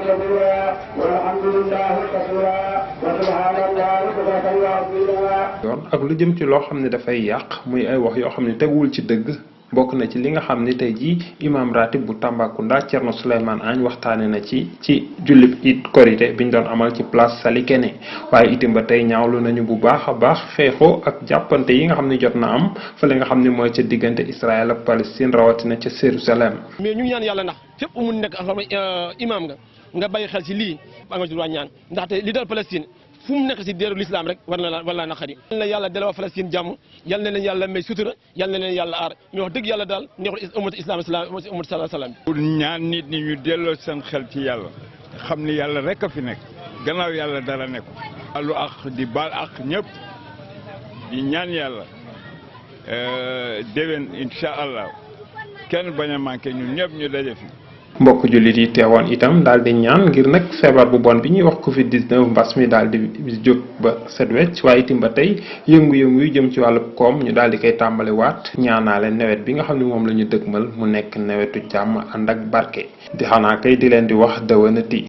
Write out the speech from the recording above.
كبيرا والحمد لله كثيرا وسبحان الله بكرة وأصيلا. yoon ak lu jëm ci loo xam ne dafay yàq muy ay wax yoo xam ne teguwul ci dëgg bokk na ci li nga xam ne tey jii imam ratib bu Tambacounda Thierno Souleymane Agne waxtaane na ci jullib it korité biñ doon amal ci place Salikene waaye itam ba tey ñaawlu nañu bu baax a baax xeexoo ak jàppante yi nga xam ne jot na am fële nga xam ne mooy ca diggante Israël ak Palestine rawatina ca Jérusalem. mais ñu ñaan yàlla ndax fépp mu nekk imam nga bàyyi xel ci lii ba nga ci droit ñaan ndaxte li dal Palestine fu mu nekk ci déeru l'islam rek war na naqari. yal na yàlla delloo Palestine jàmm yal na leen yàlla may sutura yal na leen yàlla aar mais wax dëgg yàlla daal neexul ummatu islam ummatu salaam. pour ñaan nit ñi ñu delloo seen xel ci yàlla xam ni yàlla rek a fi nekk gannaaw yàlla dara nekk alu ak di baal ak ñëpp di ñaan yàlla déwén incha allah kenn bañ a manqué ñun ñëpp ñu daje fi. mbokk jullit yi teewoon itam daal di ñaan ngir nag feebar bu bon bi ñuy wax Covid 19 mbas mi daal di jóg ba set wecc waaye itam ba tey yëngu-yëngu yu jëm ci wàllu koom ñu daal di koy tàmbali waat ñaanaale nawet bi nga xam ne moom la ñu dëgmal mu nekk nawetu jàmm ànd ak barke di xanaa kay di leen di wax dëwënati.